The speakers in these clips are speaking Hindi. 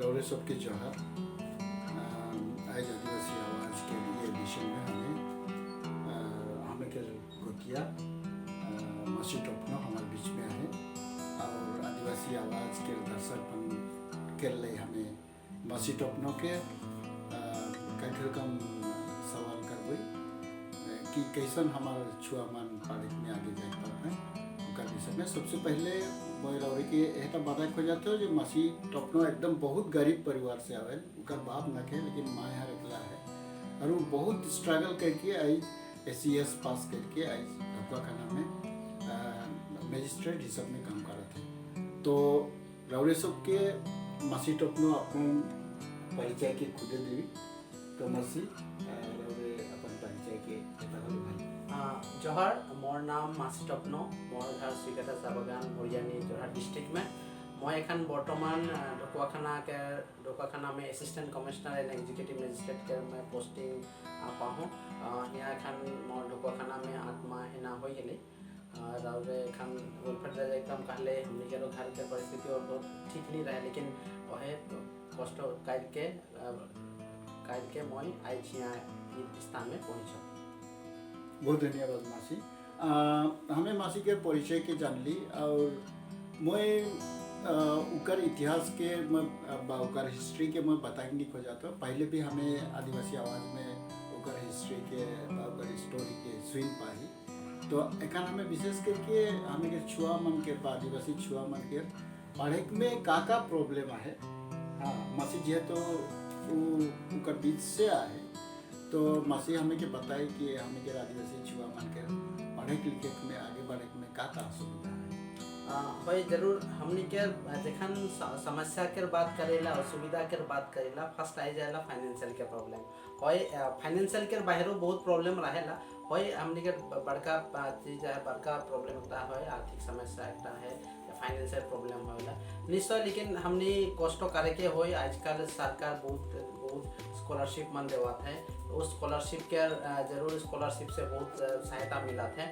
रौरे सबके जोहार। आज आदिवासी आवाज़ के लिए एडिशन में हमें के गोतिया मसी टोपनो हमारे बीच में है और आदिवासी आवाज़ के दर्शक के लिए हमें मसी टोपनो के कम सवाल करवे कि कैसन हमारे छुआ मन पारित में आगे जाए पाते हैं उनका विषय में। सबसे पहले मैं रौरे के एटा बता खो जाते हो जो मसी टोपनो एकदम बहुत गरीब परिवार से आवे, उनका बाप न के लेकिन माँ यहाँ रखला है और वो बहुत स्ट्रगल करके आई SES पास करके आई ढुकाखाना में मजिस्ट्रेट हिसाब में काम कर रहे थे। तो रौरे सब के मसी टोपनो अपन परिचय के खुदे देवी तो मसी रौरे अपन परिचय के जोहार, मोर नाम मासी टोपनो, मोर घर श्रीकाता चाह बागान मरियानी जोरहाट डिस्ट्रिक्ट में। मैं एखन बर्तमान ढुकाखाना में assistant commissioner and executive magistrate के मैं पोस्टिंग पाऊँ। यहाँ एखन मोर ढुकाखाना में 8 माह एना हो गए और एखन वेलफेयर एकदम कहले हमने के घर के परिस्थिति और बहुत ठीक नहीं रहे, लेकिन वह कष्ट करके मैं आज यहाँ स्थान में पहुँचा। बहुत धन्यवाद मासी। हमें मासी के परिचय के जान ली और मैं उकर इतिहास के मैं उकर हिस्ट्री के मैं बताने नहीं खो जाता हूँ। पहले भी हमें आदिवासी आवाज़ में उकर हिस्ट्री के उकर स्टोरी के सुन पाई। तो एकान हमें विशेष करके हमें के छुआ मन के आदिवासी छुआ मन के पढ़े में का प्रॉब्लम है। हाँ मासी जी तो उकर बीच से आए तो मासी हमें के बताए कि हमें के आदिवासी छुआ मन के पढ़े लिखे में आगे बढ़े में का सुविधा है। भाई जरूर हमने के जखन समस्या के बात करेला और सुविधा के बात करेला फर्स्ट आई जाएला फाइनेंशियल के प्रॉब्लम। होय फाइनेंशियल के बाहरों बहुत प्रॉब्लम रहेला। होय हमने के बड़का चीज है, बड़का प्रॉब्लम होता है आर्थिक समस्या एकटा है, फाइनेंशियल प्रॉब्लम होला निश्चय। लेकिन हमने कष्ट करे के होय आजकल सरकार बहुत स्कॉलरशिप मन देवत है। उस स्कॉलरशिप के जरूर स्कॉलरशिप से बहुत सहायता मिलत है।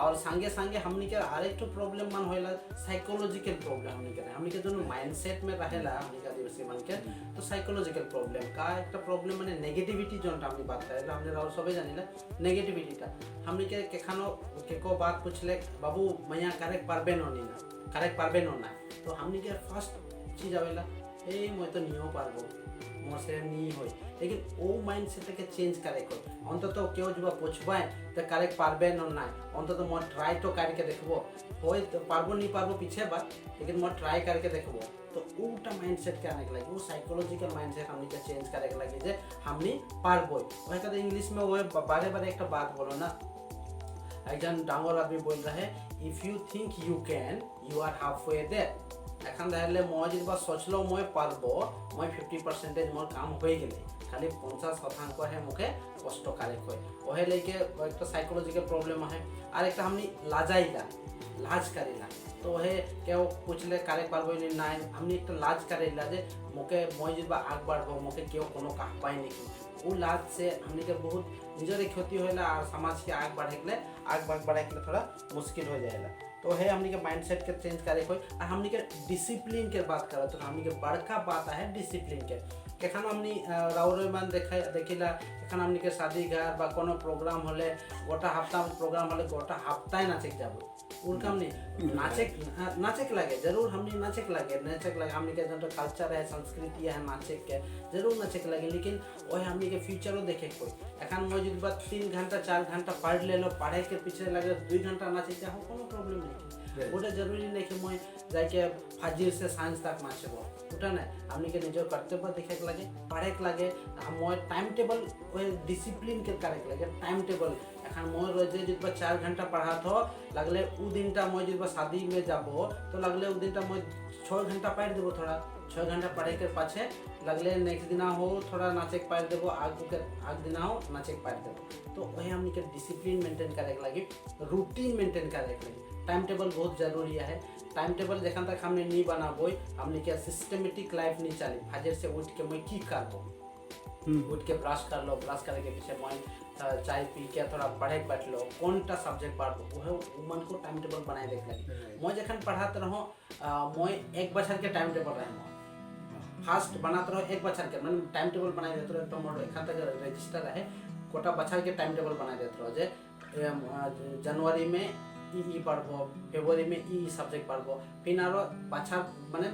और संगे संगे हमने के हर एक प्रॉब्लम मन होला साइकोलॉजिकल प्रॉब्लम हमने के दोनों माइंडसेट में रहेला हमने के आदिवासी मन के। तो साइकोलॉजिकल प्रॉब्लम का एक प्रॉब्लम माने नेगेटिविटी जोन हमने बात करे हमने राव सबे जानिला नेगेटिविटी का हमने के केखानो केको बात पूछले बाबू मैया करेक्ट पारबे नो ना तो हमने के फर्स्ट चीज आवेला ए मैं तो नहीं हो पारबो मोर से नहीं होई। लेकिन वो माइंडसेट के चेंज करे को अंतत क्यों जब पूछबे तो करेक्ट पारबे न ना अंतत मैं ट्राई तो करके देखबो होय तो पारबो नहीं पारबो पीछे बात, लेकिन मैं ट्राई करके देखबो। तो उल्टा माइंडसेट के आने के लगे वो साइकोलॉजिकल माइंडसेट हमने के चेंज करे के लगे जे हमने पारबो। वह कहते इंग्लिश में वो बारे एक बात बोलो ना, एक जन डांगर आदमी बोल रहे if you think you can you are half way there. এখন তাহলে মই যদি সোচলো মই পারবো মই 50% মোর কাম হয়ে গেলে খালি 50% হে মুখে কষ্ট কারে কয় ওহে लेके একটা সাইকোলজিক্যাল প্রবলেম है। আর একটা हमनी লাজ করিলা তো ওহে কেউ পুছলে কারে পারবো না हमनी একটা লাজ করিলা যে মুখে মই যদি আগ বাড়বো মুখে কেউ কোনো কাহ পায় নাকি वो लाज से हमने के बहुत निजर क्षति होला और समाज के आग बढ़े के थोड़ा मुश्किल हो जाएगा। तो है हमने के माइंडसेट के चेंज करे कोई और हमने के डिसिप्लिन के बात करा तो हमने के बड़का बात है डिसिप्लिन के केखन हमने राउरे मन देखिला एखन हमने के शादी घर बा कोनो प्रोग्राम होले गोटा हफ्ता प्रोग्राम होले गोटा हफ्ताय नाचे जाबो उनका हमने नाचे लगे जरूर हमने नाचे लगे हमने के जो कल्चर है संस्कृति है नाचे के जरूर नाचे लगे। लेकिन वही हमने के फ्यूचरों देखे कोई एखन मौजूद बात 3 घंटा 4 घंटा पढ़ ले लो पढ़े के पीछे लगे 2 घंटा नाचे चाहो कोनो प्रॉब्लम नहीं वो जरूरी नहीं कि मैं जाके फाजिर से सांझ तक नाचबो उठा ना हमने के निजर कर्तव्य देखे के लगे पढ़े के लगे मैं टाइम टेबल डिसिप्लिन के करे के लगे टाइम टेबल एखन मैं रोजे जितना 4 घंटा पढ़ा तो लगले उ दिनटा मैं जितना शादी में जाबो तो लगले उ दिनटा मैं 6 घंटा पढ़ देबो थोड़ा 6 घंटा पढ़े के पाछे लगले नेक्स्ट दिना हो थोड़ा नाचे के पढ़ देबो आग दिना हो नाचे के पढ़ देबो। तो वही हमने के डिसिप्लिन मेंटेन करे के लगे रूटीन मेंटेन करे के लगे टाइम टेबल बहुत जरूरी है। टाइम टेबल जखन तक हमने नहीं बनाबो हमने के सिस्टमेटिक लाइफ नहीं चली फाजर से उठ के मैं की करबो उठ के ब्रश कर लो ब्रश करे के पीछे मैं चाय पी के थोड़ा पढ़े बैठ लो कौन टा सब्जेक्ट पढ़ो वो मन को टाइम टेबल बनाए देख लगे मैं जखन पढ़ाते रहो मैं 1 बछर के टाइम टेबल रहे फास्ट बनाते रहो एक बच्चा के मैंने टाइम टेबल बनाई देते रहो एक मोर एखान तक रजिस्टर है कोटा बच्चा के टाइम टेबल बनाई देते रहो जे जनवरी में ई पढ़बो फेब्रुआरी में ई सब्जेक्ट पढ़बो फिर आरो बच्चा माने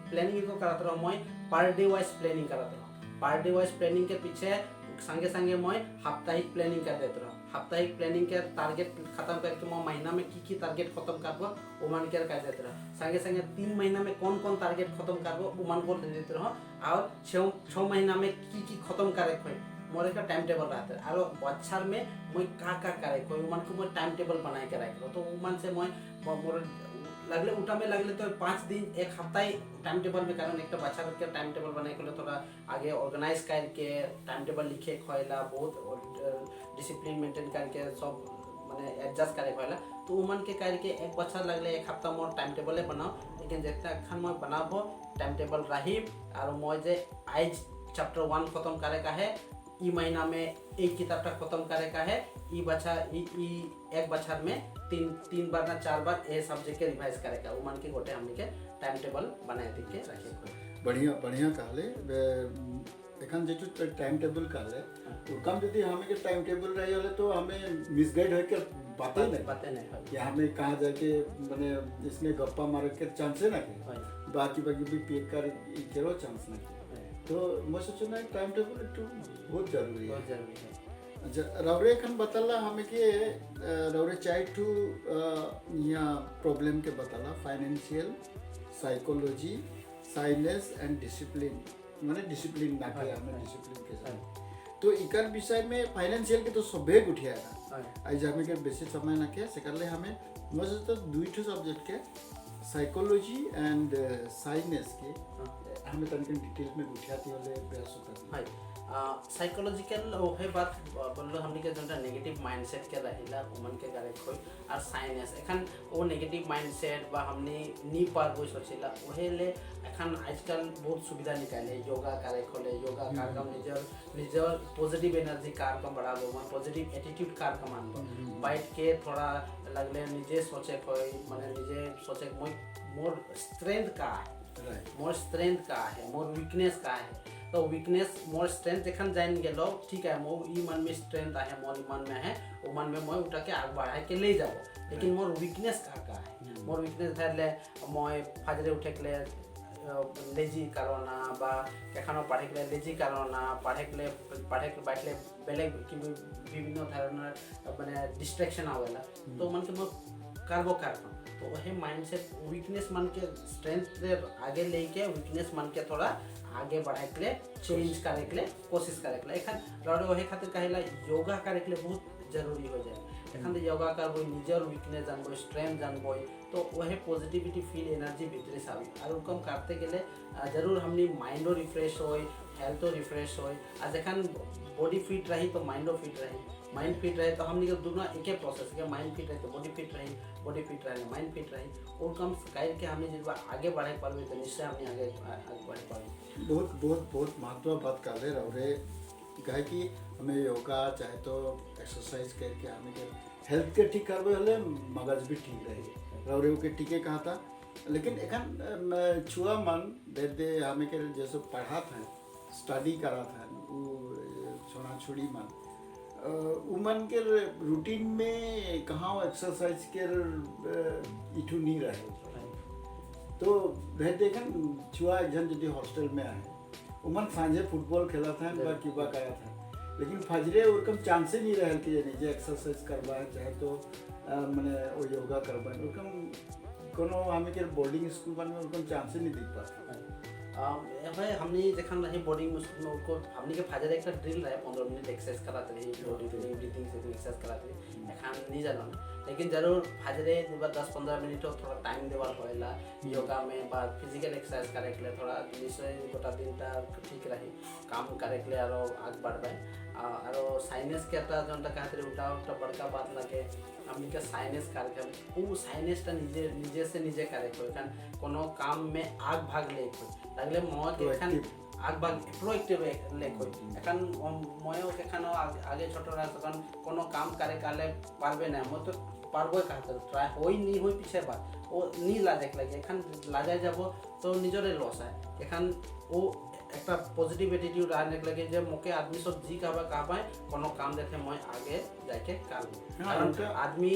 प्लानिंग को कराते रहो मैं पर डे वाइज प्लानिंग कराते रहो पर डे वाइज प्लानिंग के पीछे संगे संगे मैं साप्ताहिक प्लानिंग कर देते रहो साप्ताहिक प्लानिंग के टारगेट खत्म करके मैं महीना में की टारगेट खत्म करबो वो मान के कर देते रहो संगे संगे 3 महीना में कौन कौन टारगेट खत्म करबो वो मान को दे देते रहो और 6 महीना में की खत्म करे कोई मोर एक टाइम टेबल रहते है और बच्चर में मैं का करे कोई मन को मैं टाइम टेबल बनाए के रख तो मन से मैं मोर लगले उठा में लगले तो 5 दिन एक हफ्ता ही टाइम टेबल में कारण एक बच्चा के टाइम टेबल बनाए के थोड़ा आगे ऑर्गेनाइज करके टाइम टेबल लिखे खोला बहुत डिसिप्लिन मेंटेन करके सब माने एडजस्ट करे खोला तो उमन के करके एक बच्चा लगले एक हफ्ता मोर टाइम टेबल बनाओ लेकिन जितना खान मैं बनाबो टाइम टेबल रही और मैं जे आज चैप्टर 1 खत्म करे का है ई महीना में एक किताब तक खत्म करे का है ई बच्चा ई एक बच्चा में तीन बार ना 4 बार ए सब्जेक्ट के रिवाइज करे का उमन के गोटे हमनी के टाइम टेबल बनाए दे के रखे बढ़िया बढ़िया कहले एखन जे टाइम टेबल कहले उकम यदि हमें के टाइम टेबल रही होले तो हमें मिसगाइड होके बातें नहीं कि हमें कहाँ जाके माने इसमें गप्पा मारे के चांस है ना कि बाकी भी पेक कर केरो चांस नहीं तो मैं सोचो ना टाइम टेबल तो बहुत जरूरी है अच्छा रवरे खन बताला हमें के रवरे चाहे टू यहाँ प्रॉब्लम के बताला financial psychology science and discipline माने डिसिप्लिन ना के हमें डिसिप्लिन के साथ तो इकर विषय में फाइनेंशियल के तो सबे उठिया है आज हमें के बेसी समय ना के सेकरले हमें मैं सोचता दुईठो सब्जेक्ट के साइकोलॉजी एंड साइंस के हमें तनिक डिटेल में उठाती वाले प्रयास होता है साइकोलॉजिकल ओहे बात बोलो हमनी के जोंटा नेगेटिव माइंडसेट के रहिला उमन के गारे कोई और साइंस एखन ओ नेगेटिव माइंडसेट बा हमनी नी पारबो सोचिला ओहेले एखन आजकल बहुत सुविधा निकाले योगा करे खोले योगा कार्यक्रम निजर पॉजिटिव एनर्जी कार्यक्रम बढ़ाबो मन पॉजिटिव एटीट्यूड कार्यक्रम आनबो बैठ के थोड़ा लगले निजे सोचे कोई माने निजे सोचे मोर स्ट्रेंथ का है मोर स्ट्रेंथ का है मोर वीकनेस का है तो वीकनेस मोर स्ट्रेंथ एखन जान गेलो ठीक है मोर ई मन में स्ट्रेंथ है मोर मन में है वो मन में मैं उठा के आग बढ़ा के ले जाओ लेकिन मोर वीकनेस का है मोर वीकनेस धरले मैं फाजरे उठे के लेजी करना बा एखनो पढ़े के लेजी करना पढ़े के बैठले बेले विभिन्न धৰণৰ माने डिस्ट्रैक्शन आवेला तो मन के करबो तो वही माइंडसेट वीकनेस मन के स्ट्रेंथ आगे लेके वीकनेस मन के थोड़ा आगे बढ़ाए के लिए चेंज करे के लिए कोशिश करे के लिए एखन रौड़े वही खातिर कहेला योगा करे के लिए बहुत जरूरी हो जाए एखन योगा करबो निजर वीकनेस जानबो स्ट्रेंथ जानबो तो वही पॉजिटिविटी फील एनर्जी भीतर से आवे और कम करते के लिए जरूर हमनी माइंडो रिफ्रेश होय हेल्थो रिफ्रेश होय आज एखन बॉडी फिट रही तो माइंडो फिट रही माइंड फिट रहे तो हमनी के दोनों एक ही प्रोसेस है माइंड फिट रहे तो बॉडी फिट रही माइंड फिट रही और कम कर के हमने जब आगे बढ़े पावे तो निश्चय हमने आगे बढ़े पावे बहुत महत्व बात कर रहे रहे कहे कि हमें योगा चाहे तो एक्सरसाइज करके हमें हेल्थ के ठीक करवे हले मगज भी ठीक रहे रहे के टीके कहा था लेकिन एखन छुआ मन दे हमें के जैसे पढ़ा था स्टडी करा था छोड़ा छोड़ी मन उमन के रूटीन में कहाँ एक्सरसाइज के इठू नहीं रहे तो वह देखन छुआ एक जन यदि हॉस्टल में आए उमन सांझे फुटबॉल खेला था बा किबा करा था लेकिन फजरे उरकम चांस नहीं रहे कि ये निजे एक्सरसाइज करवाए चाहे तो माने वो योगा करवाए उरकम कोनो हमें के बोर्डिंग स्कूल में उरकम चांस नहीं दिख पाता भाई हमने जखन रही बोर्डिंग स्कूल में उनको हमने के फाजर एक ड्रिल रहे 15 मिनट एक्सरसाइज कराते रही बॉडी फीलिंग ब्रीथिंग से एक्सरसाइज कराते रही एखन नहीं जानो लेकिन जरूर फाजरे 10-15 मिनट थोड़ा टाइम देवाल होएला योगा में बा फिजिकल एक्सरसाइज करे के लिए थोड़ा निश्चय गोटा दिनटा ठीक रही काम करे के लिए आरो आग बढ़बे आरो साइंस के आता जोंटा कहते उल्टा बड़का बात लगे हमनी के साइंस कार्यक्रम वो साइंस ता निजे से निजे करे कोई कारण कोनो काम में आग भाग ले कोई लगले मौत एखन आग भाग प्रोएक्टिव ले कोई एखन मयो के खानो आगे छोटो रह तखन कोनो काम करे काले पारबे ना हम तो পারবই কাহাতে ট্রাই হই নি হই পিছে বাদ ও নি লাজেক লাগে এখান লাজাই যাব তো নিজরে লস হয় এখান ও একটা পজিটিভ এটিটিউড আনে লাগে যে মোকে आदमी सब जी कहबाय कोनो काम देखे मैं आगे जाके कर कारण आदमी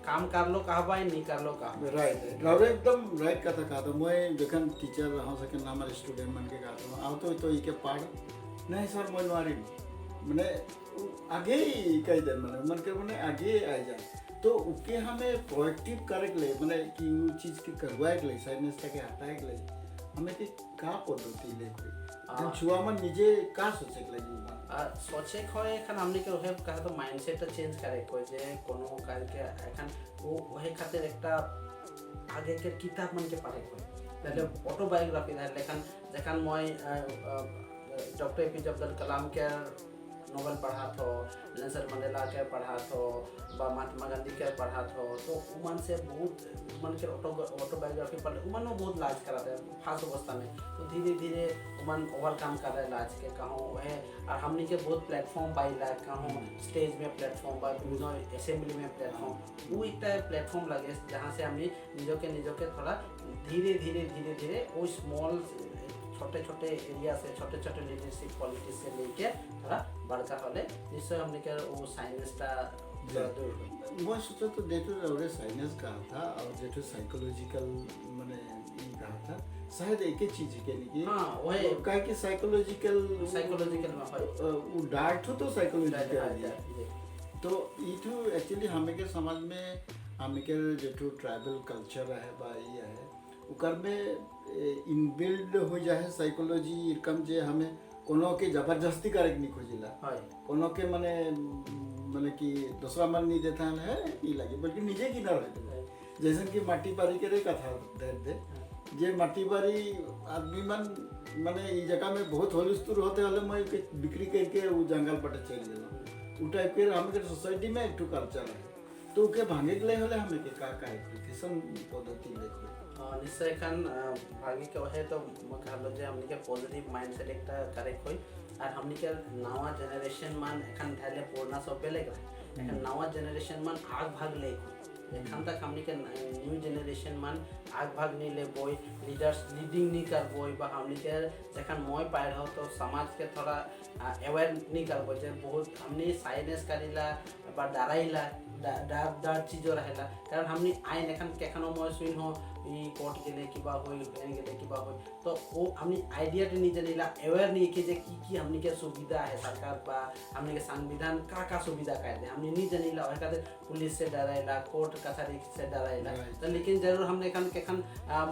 काम कर लो कहबाय नहीं कर लो कहा राइट रावे एकदम राइट कथा कहा तो मैं जखन टीचर रहा सके हमारे स्टूडेंट मन के कहा आओ तो इके पढ़ नहीं सर मैं मारी माने आगे ही कह दे माने मन के माने आगे आ जाए तो उके हमें प्रोएक्टिव करे के लिए माने कि वो चीज की करवाए के लिए साइंस तक हटाए के लिए हमें की का पद्धति ले कोई जन छुआ मन निजे का सोचे के लिए सोचे खोए एखन हमनी के ओहे कहा तो माइंडसेट चेंज करे कोई जे कोनो काल के एखन वो ओहे खातिर एकटा आगे के किताब मन के पढ़े कोई पहले ऑटोबायोग्राफी है लेकिन जखन मैं डॉक्टर एपीजे अब्दुल कलाम के नोवेल पढ़ा थो नेल्सन मंडेला के पढ़ा थो बा महात्मा गांधी के पढ़ा थो तो उमन से बहुत उमन के ऑटोबायोग्राफी पढ़ उमन बहुत लाज कराते हैं खास अवस्था में तो धीरे धीरे उमन ओवरकम कर रहे लाज के कहों है और हमनी के बहुत प्लेटफॉर्म पाइला कहों स्टेज में प्लेटफॉर्म बा असेंबली में प्लेटफॉर्म वो एक प्लेटफॉर्म लगे जहाँ से हमें निजों के थोड़ा धीरे धीरे वो स्मॉल छोटे छोटे एरिया से छोटे छोटे लीडरशिप क्वालिटी से लेके थोड़ा बड़का होले जिससे हमने के वो साइंसटा मैं सोचा तो जेठू रवरे साइंस कहा था और जेठू साइकोलॉजिकल माने ये कहा था शायद एक ही चीज के लिए हां वही काहे कि साइकोलॉजिकल में वो डार्ट तो साइकोलॉजिकल तो इटू एक्चुअली हमें के समाज में हमें के जेठू ट्राइबल कल्चर है बा ये है उकर में इनबिल्ड हो जाए साइकोलॉजी इरकम जे हमें कोनो के जबरदस्ती करे नहीं खोजिला कोनो के माने माने कि दूसरा मन नहीं देता है नहीं लगे बल्कि निजे की ना रहे जैसे कि माटी बारी के रे कथा दे जे माटी बारी आदमी मन माने ई जगह में बहुत होलिस्तुर होते हले मैं बिक्री करके वो जंगल पटे चल गेलो उ टाइप के हम के सोसाइटी में एक कल्चर है तो के भागे के लिए हले हमें के का एप्लीकेशन पद्धति देखो निश्चय खान भागी के है तो कहलो जे हमनी के पॉजिटिव माइंडसेट एकटा करेक्ट होई और हमनी के नवा जनरेशन मान एखन धैले पूर्णा सब बेले एखन नवा जनरेशन मान आग भाग ले एखन तक हमनी के न्यू जनरेशन मान आग भाग नहीं ले बोई लीडर्स लीडिंग नहीं कर बोई बा हमनी के जखन मोय पाए हो तो समाज के थोड़ा अवेयर नहीं कर बोई जे बहुत हमनी साइनेस करिला बा डराइला डर चीजो रहेला कारण हमनी आइन एखन केखनो मोय सुइन हो ई कोर्ट गेले किबा होई बेन गेले किबा होई तो वो हमनी आइडिया नहीं जनिला अवेयर नहीं कि जे की हमनी के सुविधा है सरकार बा हमनी के संविधान का सुविधा कर दे हमनी नहीं जनिला और कहते पुलिस से डराइला कोर्ट कचहरी से डराइला तो लेकिन जरूर हमने केखन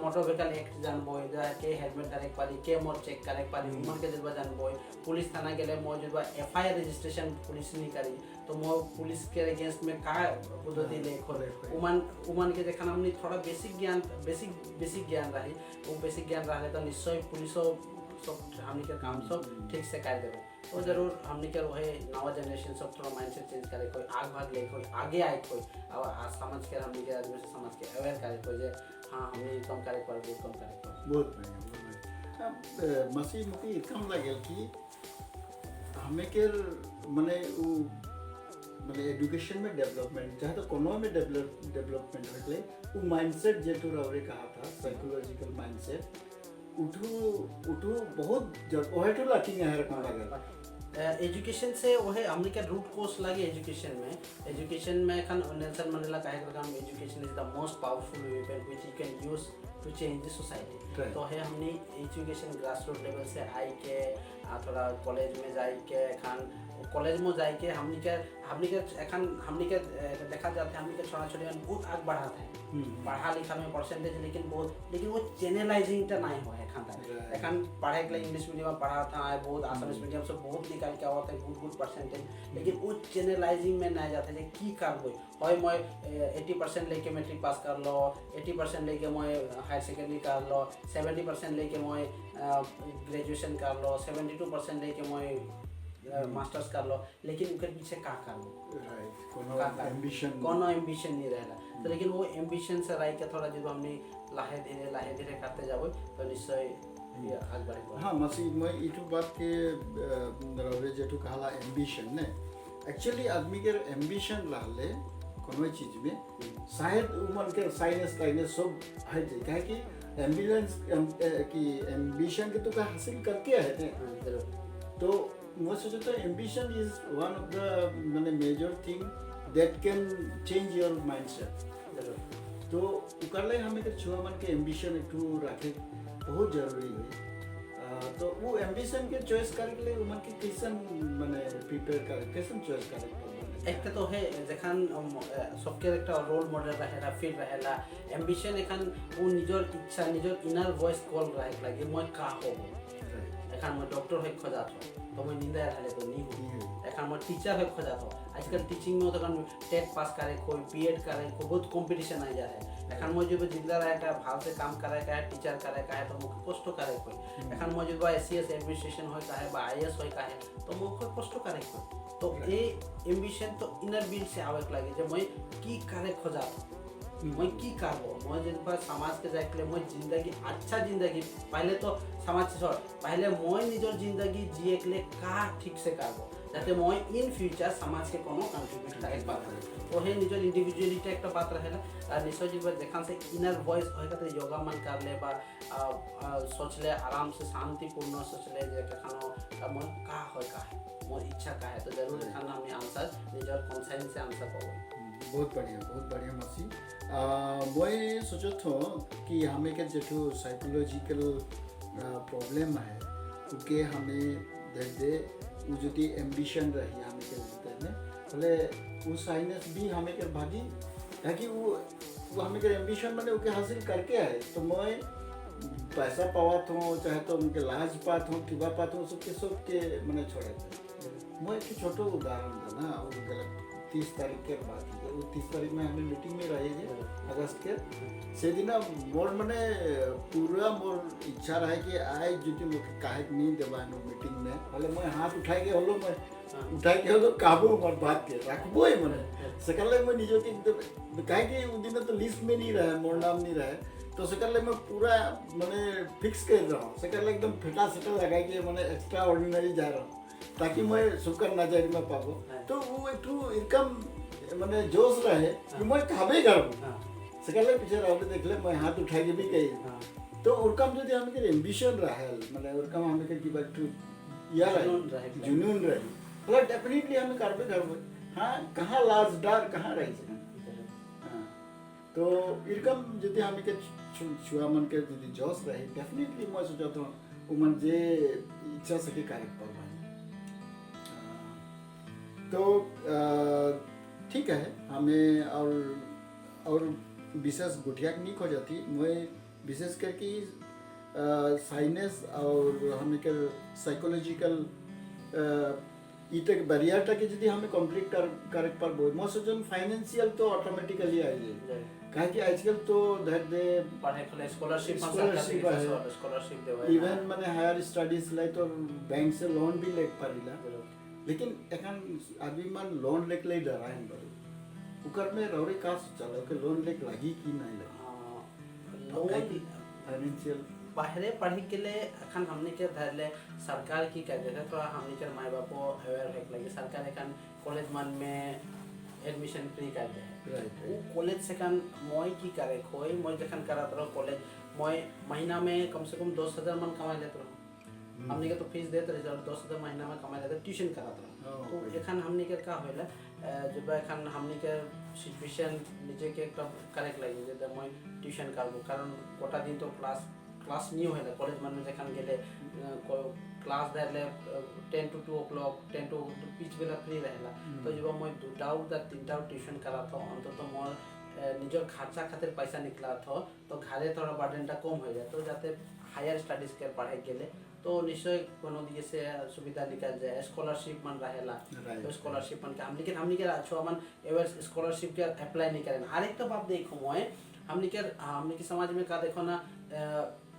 मोटर व्हीकल एक्ट जानबो के हेलमेट डायरेक्ट पारी के मोर चेक करे पारी उमन के जरूर जानबो पुलिस थाना गेले मो जरूर एफआईआर रजिस्ट्रेशन पुलिस नहीं करी तो मो पुलिस के अगेंस्ट में का पद्धति ले खोले उमन के देखना हमने थोड़ा बेसिक ज्ञान रही वो बेसिक ज्ञान रहे तो निश्चय पुलिस सब हमने के काम सब ठीक से कर देबो तो जरूर हमने के वही नवा जनरेशन सब थोड़ा माइंडसेट चेंज करे कोई आग भाग ले कोई आगे आए कोई और आज समझ के हमने के आदमी से समझ के अवेयर करे कोई जे हां हमने कम करे पर वो कम करे पर बहुत बढ़िया अब मसी मुकी कम लागल कि हमें के माने वो माने एजुकेशन में डेवलपमेंट जहाँ तो कोनो में डेवलपमेंट रखले वो माइंडसेट जेठू रवरे कहा था साइकोलॉजिकल माइंडसेट उठू बहुत ओहे तो लकिंग है रखना लगे एजुकेशन से ओहे हमने के रूट कोर्स लगे एजुकेशन में एखन नेल्सन मंडेला कहे काम education is the most powerful weapon which you can use to change the society तो है हमने एजुकेशन ग्रास रूट लेवल से आई के थोड़ा कॉलेज में जाई के एखन कॉलेज में जाई के हमनी के एखन हमनी के देखा जाते हमनी के छोटा छोटे बहुत आगे बढ़ाते हैं पढ़ा लिखा में परसेंटेज लेकिन वो चैनलाइजिंग टा नहीं हुआ एखन पढ़े के लिए इंग्लिश मीडियम में पढ़ा था बहुत आसामीज मीडियम से बहुत निकाल के आवत है गुड परसेंटेज लेकिन वो चैनलाइजिंग में नहीं जाते जे की करबो होय मैं 80% लेके मैट्रिक पास कर लो 80% लेके मैं हायर सेकेंडरी कर लो 70% लेके मैं ग्रेजुएशन कर लो 72% लेके मैं मास्टर्स कर लो लेकिन उनके पीछे का कर लो कोनो एम्बिशन नहीं रहेला तो लेकिन वो एम्बिशन से रह के थोड़ा जब हमने लाहे धीरे करते जाबो तो निश्चय आगे बढ़ेगा हाँ मसी मैं इटू बात के रवरे जेठू कहला एम्बिशन ने एक्चुअली आदमी के एम्बिशन रहले कोनो चीज में शायद उमन के साइनस टाइनस सब है जे काहे कि एम्बुलेंस की एम्बिशन के तो का हासिल करके है ने तो मैं सोचता तो ambition is one of the माने major thing that can change your mindset तो उकारले हमें के छुआ मन के एम्बिशन एकटू रखे बहुत जरूरी है तो वो एम्बिशन के चॉइस करे के लिए उमन के कैसन माने प्रिपेयर करे कैसन चॉइस करे एक तो है जखन सबके एक रोल मॉडल रहेला फील रहेला एम्बिशन एखन वो निजर इच्छा निजर इनर वॉइस कॉल रहे लागे मैं का होबो एखन मैं डॉक्टर होय खोजात हो तो मैं निंदा रहले तो नहीं हो एखन मैं टीचर होय खोजात हो आजकल टीचिंग में तो टेट पास करे कोई बीएड करे कोई बहुत कंपटीशन आ जा है एखन मैं जो जिंदा रहे का भाव से काम करे का है टीचर करे का है तो मुख्य पोस्ट करे कोई एखन मैं जो एससीएस एडमिनिस्ट्रेशन होय का है बा आईएएस होय का है तो मुख्य पोस्ट करे कोई तो ये एम्बिशन तो इनर बिल से आवे लागे जे मैं की करे खोजात मैं की करबो मैं जिन पर समाज के जाके लिए मैं जिंदगी अच्छा जिंदगी पहले तो समाज से छोड़ पहले मैं निजर जिंदगी जिए के लिए का ठीक से करबो जाते मैं इन फ्यूचर समाज के कोनो कंट्रीब्यूट करे पाबो तो हे निजर इंडिविजुअलिटी एक बात रहेला और निश्चय जीवन देखान से इनर वॉइस होय का योगा मन कर ले बा सोच ले आराम से शांतिपूर्ण सोच ले जे खानो मन का होय का है मोर इच्छा का है तो जरूर खाना हमें आंसर निजर कॉन्साइंस से आंसर पाओ बहुत बढ़िया मसी मैं सोचत हो कि हमें के जेठू साइकोलॉजिकल प्रॉब्लम है उनके हमें दे वो जो एम्बिशन रही हमें के भीतर में भले वो साइनस भी हमें के भागी ताकि वो हमें के एम्बिशन मैंने उनके हासिल करके आए तो मैं पैसा पावत हूँ चाहे तो उनके लाज पात हूँ किबा पात हूँ सबके मैंने छोड़े थे मैं एक छोटो उदाहरण था ना वो गलत 30 तारीख के बाद वो 30 तारीख में हमें मीटिंग में रहे थे अगस्त के से दिन मोर मैंने पूरा मोर इच्छा रहा कि आए जो मुझे काहे नहीं देवा मीटिंग में भले मैं हाथ उठाए के हलो मैं उठाए के हलो काबू मोर बात के रखबो ही मैंने सकले मैं निजो के एकदम काहे कि उस दिन तो लिस्ट में नहीं रहा मोर नाम नहीं रहा तो सकले मैं पूरा मैंने फिक्स कर रहा हूँ सकले एकदम फेटा सेटा लगा के मैंने एक्स्ट्रा ऑर्डिनरी जा रहा हूँ ताकि मैं शुक्र नजर में पाबो तो वो एक इनकम मैंने जोश रहे कि मैं खाबे करूँ सकले पीछे रहो देख ले मैं हाथ उठा के भी कही तो उनकम जो हमें के एम्बिशन रहे मैंने उनकम हमें के की बात यार जुनून रहे मतलब डेफिनेटली हमें करबे हाँ कहाँ लाज डर कहाँ रही हाँ तो इनकम यदि हमें के छुआ मन के यदि जोश रहे डेफिनेटली मैं सोचता हूँ उमन जे इच्छा से कार्य कर तो ठीक है हमें और विशेष गुठिया नहीं खो जाती मैं विशेष करके साइंस और हमें के साइकोलॉजिकल इतक बैरियर तक यदि हमें कंप्लीट कर पर मैं सोचन फाइनेंशियल तो ऑटोमेटिकली आ जाए काहे कि आजकल तो दैट दे पढ़े के स्कॉलरशिप इवन माने हायर स्टडीज लाई तो बैंक से लोन भी ले पारिला लेकिन एखन आदमी मान लोन लेके ले डराइन बड़े उकर में रौरे का चला के लोन लेके लगी कि नहीं लगी लोन फाइनेंशियल बाहरे पढ़े के लिए एखन हमने के धरले सरकार की कह देते थोड़ा हमने के माय बापो अवेयर होक लगी सरकार एखन कॉलेज मन में एडमिशन फ्री कर दे राइट वो कॉलेज से कन मोय की करे कोई मोय जखन करत रहो कॉलेज मोय महीना में कम से कम 10,000 मन कमा लेत रहो हमने के तो फीस देते रहे 10,000 महीना में कमा लेते ट्यूशन करात रहो तो एखन हमने के का होइला जब एखन हमने के सिचुएशन नीचे के एक करेक्ट लगी जे मोय ट्यूशन करबो कारण कोटा दिन तो क्लास नहीं होइला कॉलेज मन में जखन गेले क्लास देले 10 to 2 o'clock 10 to बीच बेला फ्री रहेला तो जब मैं 2टा 3टा ट्यूशन करा था अंत तो मोर निजर खर्चा खातिर पैसा निकला था तो घरे थोड़ा बर्डनटा कम हो जाए तो जाते हायर स्टडीज के पढ़ाई के लिए तो निश्चय कोनो दिए से सुविधा निकल जाए स्कॉलरशिप मन रहेला तो स्कॉलरशिप मन के हमनी के अच्छा मन एवर स्कॉलरशिप के अप्लाई नहीं करें हर एक तो बात देखो मैं हमनी के समाज में का देखो ना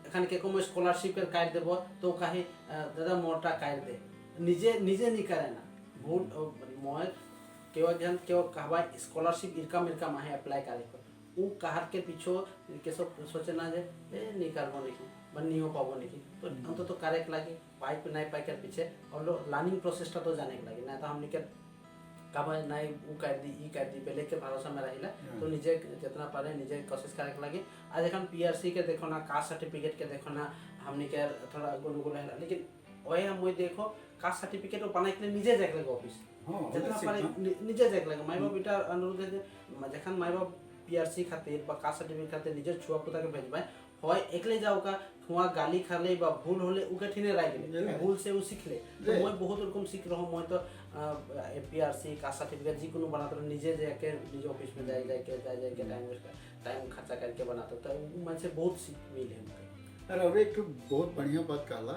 एखन के को स्कॉलरशिप के काट देबो तो काहे दादा मोटा काट दे निजे नहीं करे ना बहुत मोय केव कहबा स्कॉलरशिप इनकम है अप्लाई करे को उ कहर के पीछो के सब सोचे ना जे नहीं करबो नहीं बन्नी हो पाबो नहीं तो हम तो करेक्ट लगे पाइप नहीं पाई के पीछे और लो लर्निंग प्रोसेस तो जाने के लगे ना तो हमने के कब नहीं उ कर दी ई कर दी पहले के भरोसा में रहिला तो निजे जितना पारे निजे कोशिश करे के लगे आज एखन पीआरसी के देखो ना कास्ट सर्टिफिकेट के देखो ना हमनी के थोड़ा गोल गोल है लेकिन ओए हम देखो कास्ट सर्टिफिकेट बनाए के निजे जाके लगे ऑफिस जितना पारे निजे जाके लगे माई बाप बेटा अनुरोध है जखन माई बाप पीआरसी खातिर बा कास्ट सर्टिफिकेट खातिर निजे छुआ पुता के भेजबाय होय एकले जाओ का हुआ गाली खाले बा भूल होले उके ठिने राय गेले भूल से उ सीख ले तो मैं बहुत रकम सीख रहा हूं मैं तो पीआरसी कास्ट सर्टिफिकेट जी कोनो बनाता निजे जाके निजे ऑफिस में जाए के टाइम खर्चा करके बनाता तो मन से बहुत सीख मिले हमके और एक बहुत बढ़िया बात कहला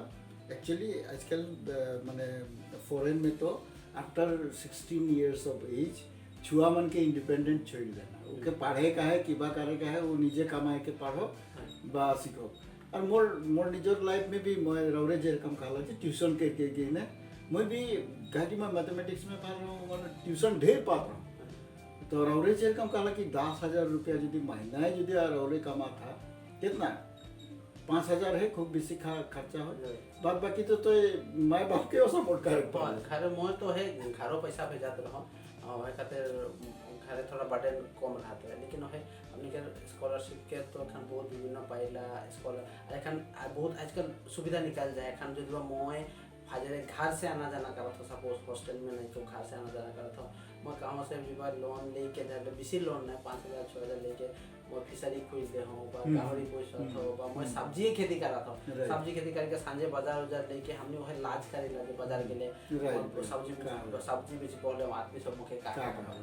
एक्चुअली आजकल माने फॉरेन में तो आफ्टर 16 इयर्स ऑफ एज छुआ मन के इंडिपेंडेंट छोड़ देना ओके पढ़े का है किबा करे का है वो निजे कमाए के पढ़ो बा सीखो और मोर निजर लाइफ में भी मैं रौरे जे रकम कहला जे ट्यूशन के ने मैं भी कहा मैं मैथमेटिक्स में पढ़ रहा हूँ मैं ट्यूशन ढेर पढ़ रहा हूँ तो रौरे जे रकम कहला कि 10,000 रुपया यदि महीना है यदि रौरे कमा था कितना 5,000 है खूब बेसी खर्चा हो बाद बाकी तो माय बाप के सपोर्ट करे घर मोय तो है घरों पैसा भेजात रहो और खातिर घरे थोड़ा बर्डन कम रहता है लेकिन है हमने के स्कॉलरशिप के तो एखन बहुत विभिन्न पाइला स्कॉलर एखन बहुत आजकल सुविधा निकल जाए एखन जो मोय फाजरे घर से आना जाना करत हो सपोज हॉस्टल में नहीं तो घर से आना जाना करत हो मैं कहाँ से भी बार लोन लेके जाए बेसी लोन नहीं 5,000 6,000 लेके मैं फिशरी खोल दे हूँ गाहरी पोषण हो मैं सब्जी खेती करा था सब्जी खेती करके सांझे बाजार उजार लेके हमने वह लाज करे लगे बाजार के लिए सब्जी बेच पहले आदमी सब मुखे का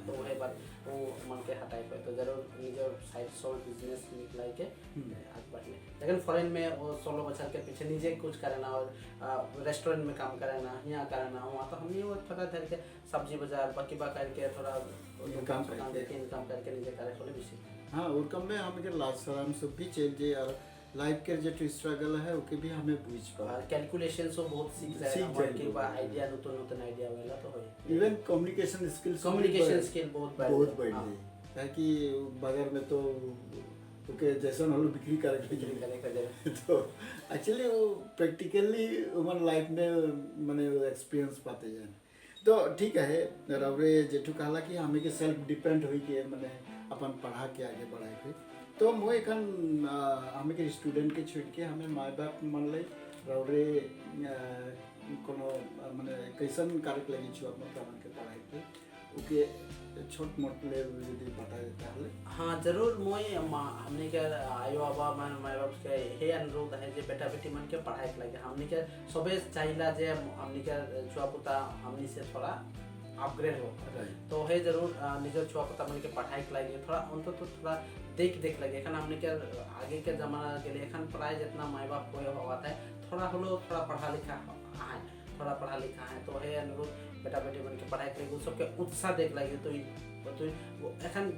तो वह बात वो मन के हटाई पे तो जरूर निजर साइड सोल बिजनेस निकलाई के आगे बढ़ने लेकिन फॉरेन में वो 16 बच्चा के पीछे निजे कुछ करना और रेस्टोरेंट में काम करना यहाँ करना वहाँ तो हमने वो थोड़ा देर के सब्जी बाजार बाकी बा करके थोड़ा इनकम करके निजे करे खोले बेसी हाँ और कम में हम के लास्ट सलाम सब भी चल जे और लाइफ के जो स्ट्रगल है ओके भी हमें बुझ पा कैलकुलेशन सो बहुत सीख जाए हमारे के बा आइडिया नतून आइडिया वाला तो होय इवन कम्युनिकेशन स्किल बहुत बढ़ गई है कि बाजार में तो ओके जैसा हलो बिक्री करे तो एक्चुअली वो प्रैक्टिकली ह्यूमन लाइफ में माने एक्सपीरियंस पाते जाए तो ठीक है रवरे जेठू कहला कि हमें के सेल्फ डिपेंड हुई के माने अपन पढ़ा के आगे बढ़ाए के तो मैं एखन हमें के स्टूडेंट के छोड़ के हमें माय बाप मन ले रवरे कोनो माने कैसन कार्य लगी छु अपन के पढ़ाई के ओके छोट मोट ले यदि बता देता है हाँ जरूर मोय हमने के आयो बाबा मन माय बाप के हे अनुरोध है जे बेटा बेटी मन के पढ़ाई के लगे हमने के सबे चाहिला जे हमने के छुआ पुता हमनी से थोड़ा अपग्रेड हो तो है जरूर निजर छुआ पुता मन के पढ़ाई के लगे थोड़ा अंत तो थोड़ा देख लगे एखन हमने के आगे के जमाना के लिए एखन पढ़ाई जितना माय बाप कोई होता है थोड़ा हलो थोड़ा पढ़ा लिखा है तो है अनुरोध बेटा बेटी बन के पढ़ाई के सबके उत्साह देख लगे तो एखन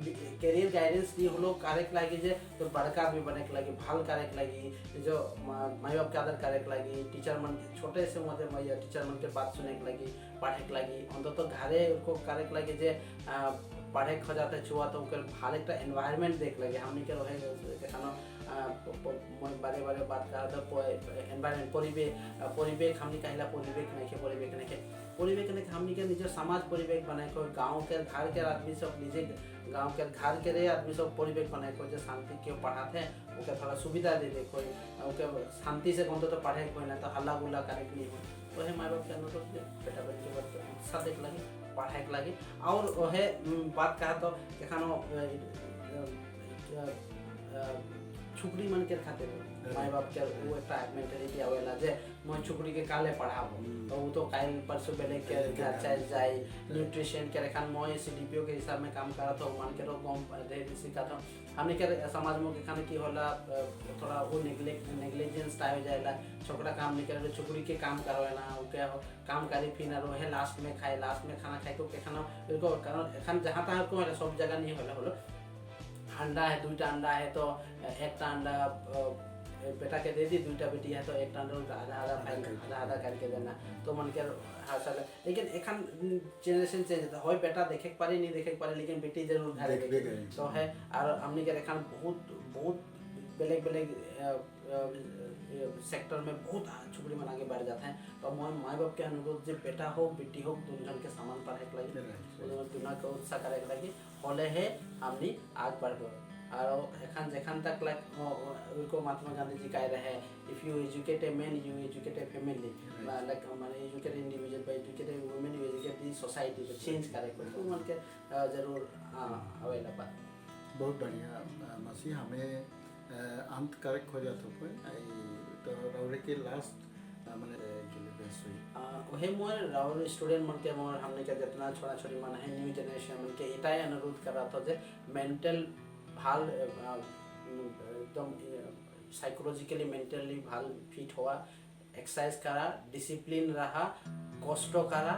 कैरियर गाइडेंस दी हलो करे के लगे जे तो बड़का आदमी बने के लगे भाल करे के लगे जो माय बाप के आदर करे के लगे टीचर मन छोटे से मजे मैया टीचर मन के बात सुने के लगे पढ़े के लगे अंत तो घरे को करे के लगे जे पढ़े खोजाते छुआ तो भाल एक एनवायरनमेंट देख लगे हमने के रहे देखानो बारे बात करा तो एनवायरनमेंट परिवेश हमने कहला परिवेश नहीं हमने के निजे समाज परिवेश बनाए को गांव के घर के आदमी सब निजे गांव के घर के रे आदमी सब परिवेश बनाए को जो शांति के पढ़ाते हैं ओके थोड़ा सुविधा दे दे कोई ओके शांति से कौन तो पढ़े कोई ना तो हल्ला गुल्ला करे नहीं हो तो है माय बाप के अनुरोध बेटा बेटी के उत्साह देख लगे पढ़ाई के लगे और है बात कहा तो एखनो छुकरी मन के खातिर माय बाप के वो एक मेंटालिटी आवेला जे मैं छुकरी के काले पढ़ाबो तो वो तो काल परसों बेले के घर चल जाए न्यूट्रिशन के रखन मैं सीडीपीओ के हिसाब में काम करत हो मान के रो कम दे सिखाता हमने के समाज में के खाने की होला थोड़ा वो नेग्लिजेंस टाइप जाएला छोकरा काम नहीं करे छुकरी के काम करवाना ओके काम करी फिर ना रहे लास्ट में खाना खाए को के खाना इनको कारण एखन जहां तहां को सब जगह नहीं होला अंडा है 2टा अंडा है तो 1टा अंडा बेटा के दे दी 2टा बेटी है तो 1टा अंडा आधा करके देना तो मन के हासिल लेकिन एखन जनरेशन चेंज होता है बेटा देखे नहीं देखे पारे लेकिन बेटी जरूर घर देखे तो है और हमने के एखन बहुत बेलेग बेलेग सेक्टर में बहुत छुपड़ी मन आगे बढ़ जाते हैं। तो मैं माँ बाप के अनुरोध जे बेटा हो बेटी हो दोनों जन के समान पढ़ाई के लगी दुनिया के उत्साह करे के लगी हले है हमनी आग बढ़बो। और एखन जेखन तक लाइक उनको महात्मा गांधी जी कह रहे if you educate a man you educate a family like माने educate individual by educate a women you educate the society को चेंज करे को तो मन के जरूर आवेला बात। बहुत बढ़िया मसी हमें अंत करेक्ट हो जाता है आई तो राउरे के लास्ट माने के बेस्ट हुई वही मोर राउर स्टूडेंट मन के मोर हमने के जितना छोटा छोटी मन है न्यू जनरेशन मन के इटाई अनुरोध कर रहा था जे मेंटल ভাল एकदम साइकोलॉजिकली मेंटली ভাল फिट हुआ एक्सरसाइज करा डिसिप्लिन रहा कष्ट करा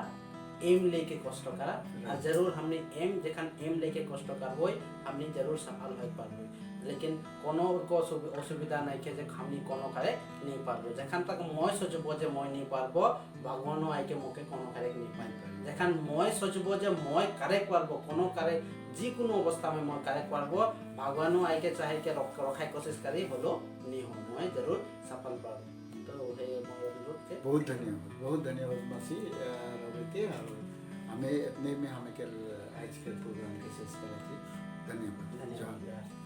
एम लेके कष्ट करा और जरूर हमने एम जखन एम लेके कष्ट करबो हमने जरूर सफल हो पाबो। लेकिन कोनो को असुविधा नहीं के जे हमनी कोनो करे नहीं पारबो जखन तक मैं सोचबो जे मैं नहीं पारबो भगवानो आइ के मोके कोनो करे नहीं पाए जखन मैं सोचबो जे मैं करे पारबो कोनो करे जी कोनो अवस्था में मैं करे पारबो भगवानो आइ के चाहे के रखाय कोशिश करी बोलो नहीं हो मैं जरूर सफल पाबो। तो हे मोर अनुरोध के बहुत धन्यवाद मसी रवि और हमें इतने में हमें के आज के प्रोग्राम के शेष करा थी। धन्यवाद। धन्यवाद।